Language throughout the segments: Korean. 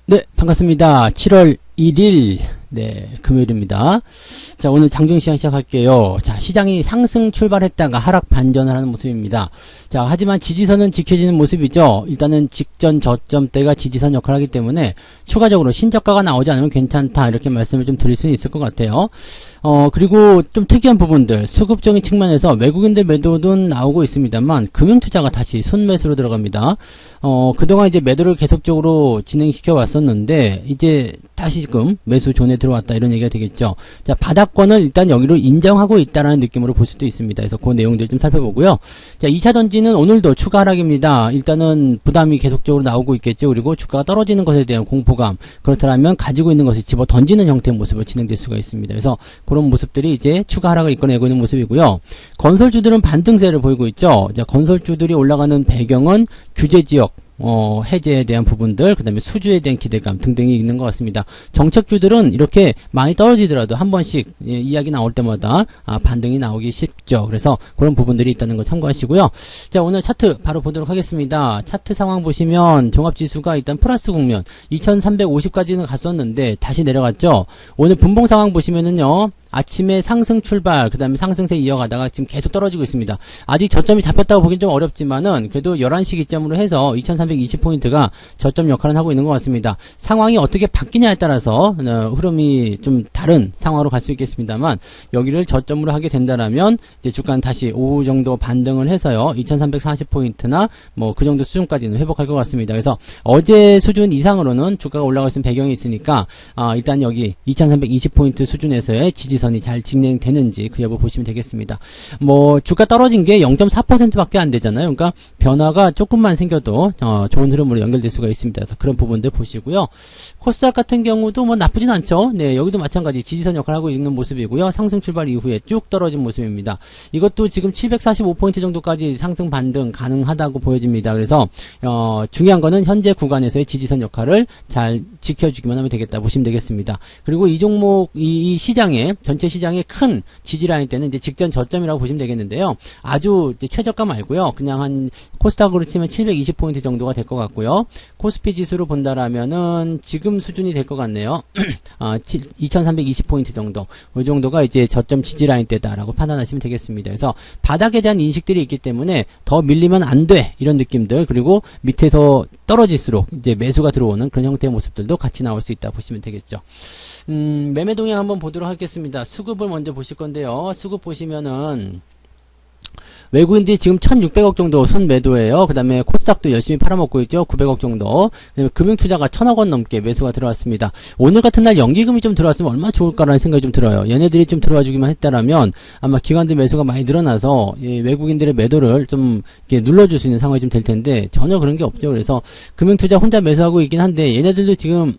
네, 반갑습니다. 7월 1일, 네, 금요일입니다. 자, 오늘 장중시장 시작할게요. 자, 시장이 상승 출발했다가 하락 반전을 하는 모습입니다. 자, 하지만 지지선은 지켜지는 모습이죠. 일단은 직전 저점대가 지지선 역할을 하기 때문에 추가적으로 신저가가 나오지 않으면 괜찮다, 이렇게 말씀을 좀 드릴 수는 있을 것 같아요. 그리고 좀 특이한 부분들, 수급적인 측면에서 외국인들 매도는 나오고 있습니다만 금융투자가 다시 순매수로 들어갑니다. 그동안 이제 매도를 계속적으로 진행시켜 왔었는데 이제 다시금 매수 존에 들어왔다, 이런 얘기가 되겠죠. 자, 바닥권을 일단 여기로 인정하고 있다라는 느낌으로 볼 수도 있습니다. 그래서 그 내용들 좀 살펴보고요. 자, 2차 전지는 오늘도 추가 하락입니다. 일단은 부담이 계속적으로 나오고 있겠죠. 그리고 주가가 떨어지는 것에 대한 공포감, 그렇다면 가지고 있는 것을 집어 던지는 형태의 모습으로 진행될 수가 있습니다. 그래서 그런 모습들이 이제 추가 하락을 이끌어내고 있는 모습이고요. 건설주들은 반등세를 보이고 있죠. 자, 건설주들이 올라가는 배경은 규제지역 해제에 대한 부분들, 그 다음에 수주에 대한 기대감 등등이 있는 것 같습니다. 정책주들은 이렇게 많이 떨어지더라도 한 번씩 이야기 나올 때마다 반등이 나오기 쉽죠. 그래서 그런 부분들이 있다는 거 참고하시고요. 자, 오늘 차트 바로 보도록 하겠습니다. 차트 상황 보시면 종합지수가 일단 플러스 국면 2350까지는 갔었는데 다시 내려갔죠. 오늘 분봉 상황 보시면은요, 아침에 상승 출발, 그 다음에 상승세 이어가다가 지금 계속 떨어지고 있습니다. 아직 저점이 잡혔다고 보긴 좀 어렵지만은 그래도 11시 기점으로 해서 2320포인트가 저점 역할을 하고 있는 것 같습니다. 상황이 어떻게 바뀌냐에 따라서 흐름이 좀 다른 상황으로 갈 수 있겠습니다만, 여기를 저점으로 하게 된다라면 이제 주가는 다시 오후 정도 반등을 해서요, 2340포인트나 뭐 그 정도 수준까지는 회복할 것 같습니다. 그래서 어제 수준 이상으로는 주가가 올라갈 수 있는 배경이 있으니까 일단 여기 2320포인트 수준에서의 지지선이 잘 진행되는지 그 여부 보시면 되겠습니다. 뭐 주가 떨어진 게 0.4%밖에 안 되잖아요. 그러니까 변화가 조금만 생겨도 좋은 흐름으로 연결될 수가 있습니다. 그래서 그런 부분들 보시고요. 코스닥 같은 경우도 뭐 나쁘진 않죠. 네, 여기도 마찬가지 지지선 역할을 하고 있는 모습이고요. 상승 출발 이후에 쭉 떨어진 모습입니다. 이것도 지금 745포인트 정도까지 상승 반등 가능하다고 보여집니다. 그래서 중요한 거는 현재 구간에서의 지지선 역할을 잘 지켜주기만 하면 되겠다 보시면 되겠습니다. 그리고 이 종목, 이 시장에, 전체 시장의 큰 지지라인 때는 이제 직전 저점이라고 보시면 되겠는데요. 아주 이제 최저가 말고요. 그냥 한 코스닥으로 치면 720포인트 정도가 될 것 같고요. 코스피 지수로 본다라면은 지금 수준이 될 것 같네요. 2320포인트 정도. 이 정도가 이제 저점 지지라인 때다라고 판단하시면 되겠습니다. 그래서 바닥에 대한 인식들이 있기 때문에 더 밀리면 안 돼, 이런 느낌들, 그리고 밑에서 떨어질수록 이제 매수가 들어오는 그런 형태의 모습들도 같이 나올 수 있다 보시면 되겠죠. 매매 동향 한번 보도록 하겠습니다. 수급을 먼저 보실 건데요. 수급 보시면은 외국인들이 지금 1600억 정도 순매도예요. 그 다음에 코스닥도 열심히 팔아먹고 있죠. 900억 정도. 그다음에 금융투자가 1000억 원 넘게 매수가 들어왔습니다. 오늘 같은 날 연기금이 좀 들어왔으면 얼마나 좋을까라는 생각이 좀 들어요. 얘네들이 좀 들어와 주기만 했다라면 아마 기관들 매수가 많이 늘어나서 외국인들의 매도를 좀 이렇게 눌러줄 수 있는 상황이 좀 될 텐데 전혀 그런 게 없죠. 그래서 금융투자 혼자 매수하고 있긴 한데 얘네들도 지금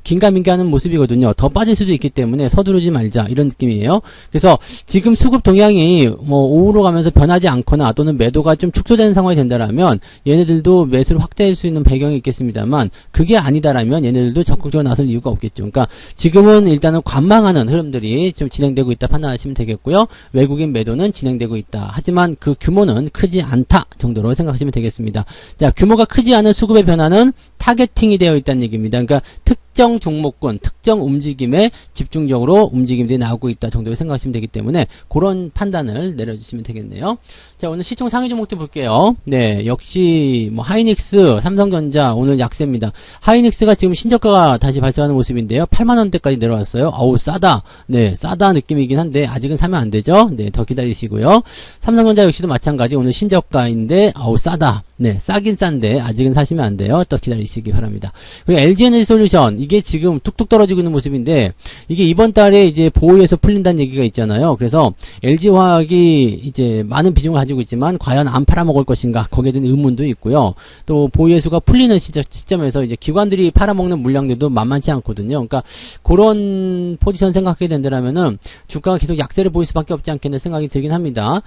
긴가민가하는 모습이거든요. 더 빠질 수도 있기 때문에 서두르지 말자, 이런 느낌이에요. 그래서 지금 수급 동향이 뭐 오후로 가면서 변하지 않거나 또는 매도가 좀 축소되는 상황이 된다라면 얘네들도 매수를 확대할 수 있는 배경이 있겠습니다만, 그게 아니다라면 얘네들도 적극적으로 나설 이유가 없겠죠. 그러니까 지금은 일단은 관망하는 흐름들이 좀 진행되고 있다 판단하시면 되겠고요. 외국인 매도는 진행되고 있다. 하지만 그 규모는 크지 않다 정도로 생각하시면 되겠습니다. 자, 규모가 크지 않은 수급의 변화는 타겟팅이 되어 있다는 얘기입니다. 그러니까 특정 종목군, 특정 움직임에 집중적으로 움직임들이 나오고 있다 정도로 생각하시면 되기 때문에 그런 판단을 내려주시면 되겠네요. 자, 오늘 시총 상위 종목들 볼게요. 네, 역시 뭐 하이닉스, 삼성전자 오늘 약세입니다. 하이닉스가 지금 신저가가 다시 발생하는 모습인데요. 8만원대까지 내려왔어요. 어우, 싸다. 네, 싸다 느낌이긴 한데 아직은 사면 안 되죠. 네, 더 기다리시고요. 삼성전자 역시도 마찬가지 오늘 신저가인데 어우, 싸다. 네, 싸긴 싼데 아직은 사시면 안 돼요. 또 기다리시기 바랍니다. 그리고 LG에너지솔루션, 이게 지금 뚝뚝 떨어지고 있는 모습인데 이게 이번 달에 이제 보호에서 풀린다는 얘기가 있잖아요. 그래서 LG화학이 이제 많은 비중을 가지고 있지만 과연 안 팔아먹을 것인가, 거기에 대한 의문도 있고요. 또 보호예수가 풀리는 시점에서 이제 기관들이 팔아먹는 물량들도 만만치 않거든요. 그러니까 그런 포지션 생각하게 된다면은 주가가 계속 약세를 보일 수밖에 없지 않겠는 생각이 들긴 합니다.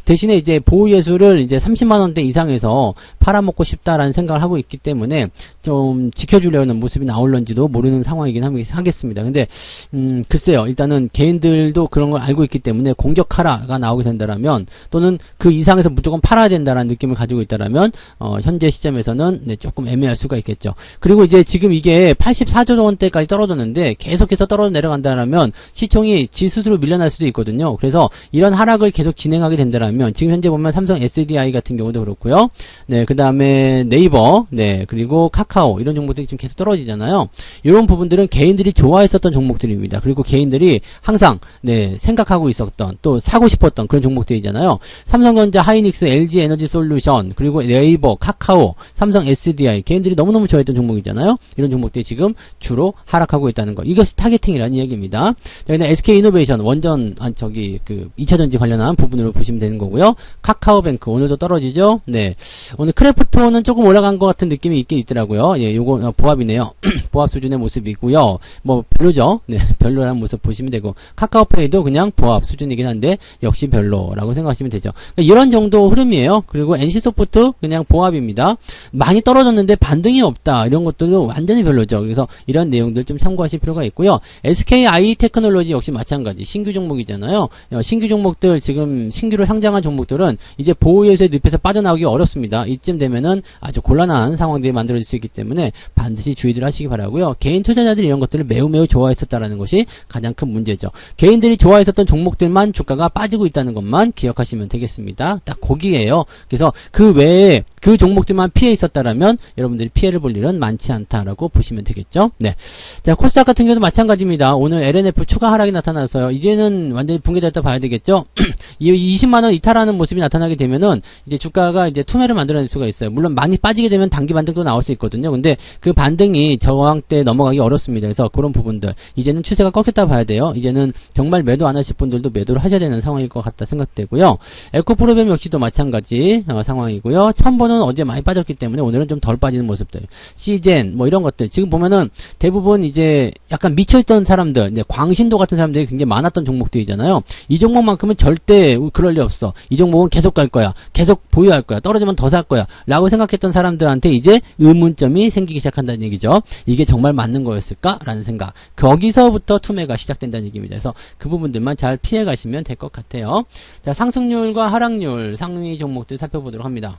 대신에 이제 보호예수를 이제 30만원대 이상에서 팔아먹고 싶다라는 생각을 하고 있기 때문에 좀 지켜주려는 모습이 나올런지도 모르는 상황이긴 하겠습니다. 근데 글쎄요. 일단은 개인들도 그런 걸 알고 있기 때문에 공격하라가 나오게 된다라면 또는 그 이상에서 무조건 팔아야 된다라는 느낌을 가지고 있다라면 현재 시점에서는 네, 조금 애매할 수가 있겠죠. 그리고 이제 지금 이게 84조 원대까지 떨어졌는데 계속해서 떨어져 내려간다라면 시총이 지 스스로 밀려날 수도 있거든요. 그래서 이런 하락을 계속 진행하게 된다라면 지금 현재 보면 삼성 SDI 같은 경우도 그렇고요. 네, 그 다음에 네이버, 네, 그리고 카카오 이런 종목들이 지금 계속 떨어지잖아요. 이런 부분들은 개인들이 좋아했었던 종목들입니다. 그리고 개인들이 항상 네, 생각하고 있었던 또 사고 싶었던 그런 종목들이잖아요. 삼성전자, 하이닉스, LG 에너지 솔루션, 그리고 네이버, 카카오, 삼성 SDI 개인들이 너무너무 좋아했던 종목이잖아요. 이런 종목들이 지금 주로 하락하고 있다는 거. 이것이 타겟팅이라는 이야기입니다. 자, 그다음 SK이노베이션 원전 저기 그 2차전지 관련한 부분으로 보시면 되는 거고요. 카카오뱅크 오늘도 떨어지죠. 네, 오늘 크래프톤은 조금 올라간 것 같은 느낌이 있긴 있더라고요. 예, 요거 보합이네요. 보합 수준의 모습이고요. 뭐 별로죠. 네, 별로라는 모습 보시면 되고 카카오페이도 그냥 보합 수준이긴 한데 역시 별로라고 생각하시면 되죠. 그러니까 이런 정도 흐름이에요. 그리고 NC소프트 그냥 보합입니다. 많이 떨어졌는데 반등이 없다. 이런 것들도 완전히 별로죠. 그래서 이런 내용들 좀 참고하실 필요가 있고요. SKI 테크놀로지 역시 마찬가지 신규 종목이잖아요. 신규 종목들 지금 신규로 상장한 종목들은 이제 보호예수의 늪에서 빠져나오기 어렵습니다. 이쯤 되면은 아주 곤란한 상황들이 만들어질 수 있기 때문에 반드시 주의들 하시기 바라고요. 개인 투자자들이 이런 것들을 매우 좋아했었다라는 것이 가장 큰 문제죠. 개인들이 좋아했었던 종목들만 주가가 빠지고 있다는 것만 기억하시면 되겠습니다. 딱 거기에요. 그래서 그 외에 그 종목들만 피해 있었다라면 여러분들이 피해를 볼 일은 많지 않다라고 보시면 되겠죠. 네. 자, 코스닥 같은 경우도 마찬가지입니다. 오늘 LNF 추가 하락이 나타나서요. 이제는 완전히 붕괴됐다 봐야 되겠죠. 이 20만원 이탈하는 모습이 나타나게 되면은 이제 주가가 이제 투매를 만들어낼 수가 있어요. 물론 많이 빠지게 되면 단기 반등도 나올 수 있거든요. 근데 그 반등이 저항대 넘어가기 어렵습니다. 그래서 그런 부분들 이제는 추세가 꺾였다 봐야 돼요. 이제는 정말 매도 안 하실 분들도 매도를 하셔야 되는 상황일 것 같다 생각되고요. 에코프로뱀 역시도 마찬가지 상황이고요. 첨보는 어제 많이 빠졌기 때문에 오늘은 좀 덜 빠지는 모습들. 시젠 뭐 이런 것들 지금 보면은 대부분 이제 약간 미쳐있던 사람들, 이제 광신도 같은 사람들이 굉장히 많았던 종목들이잖아요. 이 종목만큼은 절대 그럴 리 없어. 이 종목은 계속 갈 거야. 계속 보유할 거야. 떨어지면 더 살 거야. 라고 생각했던 사람들한테 이제 의문점이 생기기 시작한다는 얘기죠. 이게 정말 맞는 거였을까? 라는 생각. 거기서부터 투매가 시작된다는 얘기입니다. 그래서 그 부분들만 잘 피해 가시면 될 것 같아요. 자, 상승률과 하락률 상위 종목들 살펴보도록 합니다.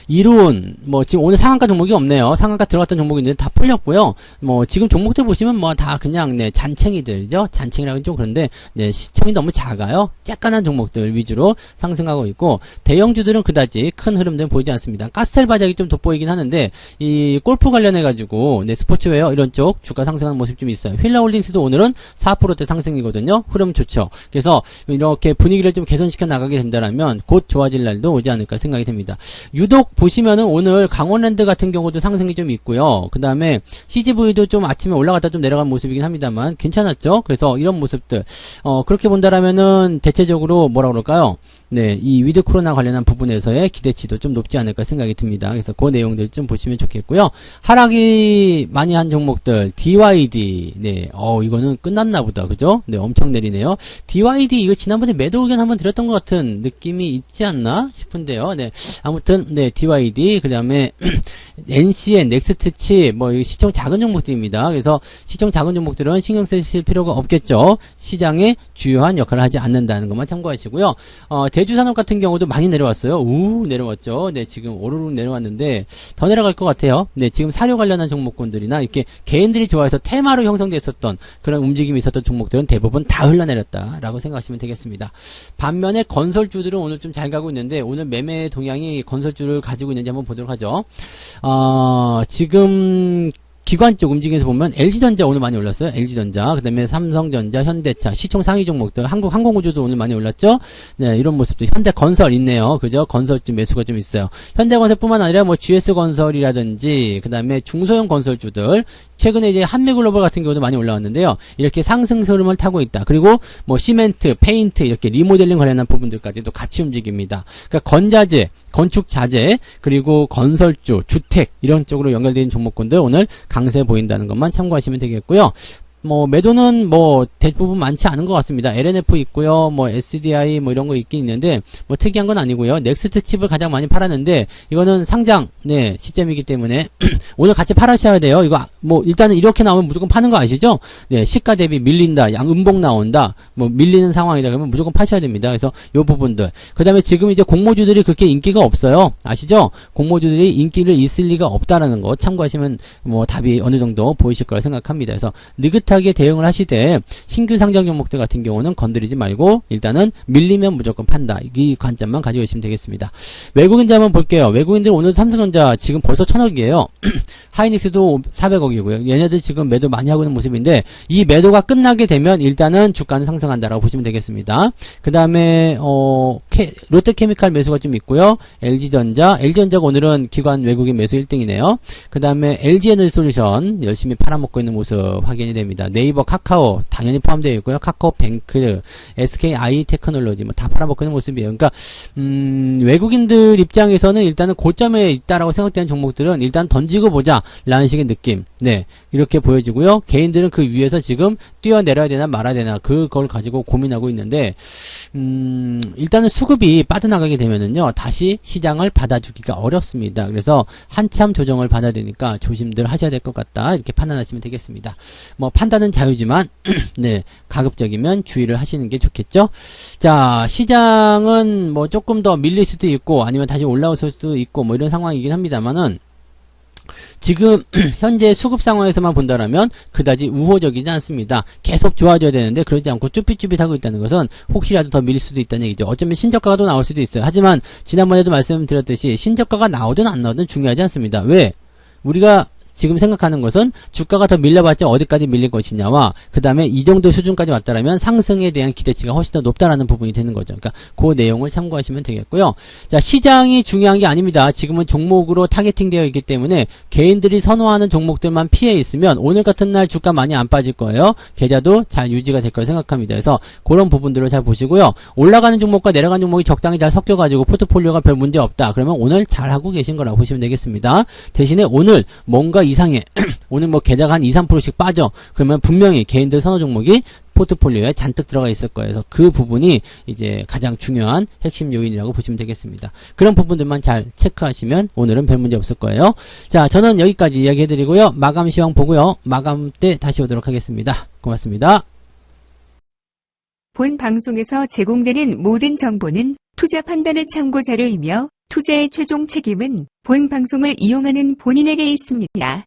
이룬 뭐 지금 오늘 상한가 종목이 없네요. 상한가 들어갔던 종목이 있는데 다 풀렸고요. 뭐 지금 종목들 보시면 뭐 다 그냥 네 잔챙이들이죠. 잔챙이라고는 좀 그런데 네 시총이 너무 작아요. 쬐깐한 종목들 위주로 상승하고 있고 대형주들은 그다지 큰 흐름들은 보이지 않습니다. 가스텔 바닥이 좀 돋보이긴 하는데 이 골프 관련해 가지고 네 스포츠웨어 이런 쪽 주가 상승하는 모습 좀 있어요. 휠라홀딩스도 오늘은 4%대 상승이거든요. 흐름 좋죠. 그래서 이렇게 분위기를 좀 개선시켜 나가게 된다라면 곧 좋아질 날도 오지 않을까 생각이 됩니다. 유독 보시면은 오늘 강원랜드 같은 경우도 상승이 좀 있고요. 그 다음에 CGV도 좀 아침에 올라갔다 좀 내려간 모습이긴 합니다만 괜찮았죠. 그래서 이런 모습들 그렇게 본다라면은 대체적으로 뭐라 그럴까요? 네, 이 위드 코로나 관련한 부분에서의 기대치도 좀 높지 않을까 생각이 듭니다. 그래서 그 내용들 좀 보시면 좋겠고요. 하락이 많이 한 종목들 DYD 네, 이거는 끝났나 보다. 그죠? 네, 엄청 내리네요. DYD 이거 지난번에 매도 의견 한번 드렸던 것 같은 느낌이 있지 않나 싶은데요. 네, 아무튼 네, DYD 그다음에 NCN, 넥스트칩 뭐 시총 작은 종목들입니다. 그래서 시총 작은 종목들은 신경 쓰실 필요가 없겠죠. 시장에 주요한 역할을 하지 않는다는 것만 참고하시고요. 대주산업 같은 경우도 많이 내려왔어요. 내려왔죠. 네, 지금 오르륵 내려왔는데 더 내려갈 것 같아요. 네, 지금 사료 관련한 종목군들이나 이렇게 개인들이 좋아해서 테마로 형성됐었던 그런 움직임이 있었던 종목들은 대부분 다 흘러내렸다라고 생각하시면 되겠습니다. 반면에 건설주들은 오늘 좀 잘 가고 있는데 오늘 매매 동향이 건설주를 가지고 있는지 한번 보도록 하죠. 지금 기관 쪽 움직임에서 보면 LG전자 오늘 많이 올랐어요. LG전자, 그 다음에 삼성전자, 현대차, 시총 상위 종목들, 한국항공우주도 오늘 많이 올랐죠. 네, 이런 모습도 현대건설 있네요. 그죠? 건설주 매수가 좀 있어요. 현대건설뿐만 아니라 뭐 GS건설이라든지 그 다음에 중소형 건설주들 최근에 이제 한미글로벌 같은 경우도 많이 올라왔는데요. 이렇게 상승 흐름을 타고 있다. 그리고 뭐 시멘트, 페인트 이렇게 리모델링 관련한 부분들까지도 같이 움직입니다. 그러니까 건자재, 건축자재, 그리고 건설주, 주택 이런 쪽으로 연결되어 있는 종목군들 오늘 강세 보인다는 것만 참고하시면 되겠고요. 뭐 매도는 뭐 대부분 많지 않은 것 같습니다. LNF 있고요, 뭐 SDI 뭐 이런 거 있긴 있는데 뭐 특이한 건 아니고요. 넥스트 칩을 가장 많이 팔았는데 이거는 상장 시점이기 때문에 오늘 같이 팔으셔야 돼요. 이거 뭐 일단은 이렇게 나오면 무조건 파는 거 아시죠? 네, 시가 대비 밀린다, 양음봉 나온다, 뭐 밀리는 상황이다 그러면 무조건 파셔야 됩니다. 그래서 요 부분들. 그다음에 지금 이제 공모주들이 그렇게 인기가 없어요. 아시죠? 공모주들이 인기를 있을 리가 없다라는 거 참고하시면 뭐 답이 어느 정도 보이실 거라 생각합니다. 그래서 느긋하게 대응을 하시되 신규 상장 종목들 같은 경우는 건드리지 말고 일단은 밀리면 무조건 판다. 이 관점만 가지고 계시면 되겠습니다. 외국인들 한번 볼게요. 외국인들 오늘 삼성전자 지금 벌써 1000억이에요. 하이닉스도 400억이고요. 얘네들 지금 매도 많이 하고 있는 모습인데 이 매도가 끝나게 되면 일단은 주가는 상승한다라고 보시면 되겠습니다. 그 다음에 롯데케미칼 매수가 좀 있고요. LG전자가 오늘은 기관 외국인 매수 1등이네요. 그 다음에 LG에너지솔루션 열심히 팔아먹고 있는 모습 확인이 됩니다. 네이버, 카카오 당연히 포함되어 있고요. 카카오뱅크, SKI테크놀로지 뭐 다 팔아먹고 있는 모습이에요. 그러니까 외국인들 입장에서는 일단은 고점에 있다라고 생각되는 종목들은 일단 던지고 보자 라는 식의 느낌. 네, 이렇게 보여지고요. 개인들은 그 위에서 지금 뛰어내려야 되나 말아야 되나 그걸 가지고 고민하고 있는데 일단은 수급이 빠져나가게 되면은요 다시 시장을 받아주기가 어렵습니다. 그래서 한참 조정을 받아야 되니까 조심들 하셔야 될 것 같다 이렇게 판단하시면 되겠습니다. 뭐 판단은 자유지만 네, 가급적이면 주의를 하시는 게 좋겠죠. 자, 시장은 뭐 조금 더 밀릴 수도 있고 아니면 다시 올라올 수도 있고 뭐 이런 상황이긴 합니다만은 지금 현재 수급 상황에서만 본다라면 그다지 우호적이지 않습니다. 계속 좋아져야 되는데 그러지 않고 쭈삣쭈삣하고 있다는 것은 혹시라도 더 밀릴 수도 있다는 얘기죠. 어쩌면 신저가가 또 나올 수도 있어요. 하지만 지난번에도 말씀드렸듯이 신저가가 나오든 안 나오든 중요하지 않습니다. 왜? 우리가 지금 생각하는 것은 주가가 더 밀려봤자 어디까지 밀릴 것이냐와 그 다음에 이 정도 수준까지 왔다라면 상승에 대한 기대치가 훨씬 더 높다라는 부분이 되는 거죠. 그러니까 그 내용을 참고하시면 되겠고요. 자, 시장이 중요한 게 아닙니다. 지금은 종목으로 타겟팅 되어 있기 때문에 개인들이 선호하는 종목들만 피해 있으면 오늘 같은 날 주가 많이 안 빠질 거예요. 계좌도 잘 유지가 될 거라 생각합니다. 그래서 그런 부분들을 잘 보시고요. 올라가는 종목과 내려가는 종목이 적당히 잘 섞여가지고 포트폴리오가 별 문제 없다. 그러면 오늘 잘 하고 계신 거라고 보시면 되겠습니다. 대신에 오늘 뭔가 이상해. 오늘 뭐 계좌가 한 2~3%씩 빠져. 그러면 분명히 개인들 선호 종목이 포트폴리오에 잔뜩 들어가 있을 거예요. 그래서 그 부분이 이제 가장 중요한 핵심 요인이라고 보시면 되겠습니다. 그런 부분들만 잘 체크하시면 오늘은 별 문제 없을 거예요. 자, 저는 여기까지 이야기해드리고요. 마감 시황 보고요. 마감 때 다시 오도록 하겠습니다. 고맙습니다. 본 방송에서 제공되는 모든 정보는 투자 판단의 참고 자료이며 투자의 최종 책임은 본 방송을 이용하는 본인에게 있습니다.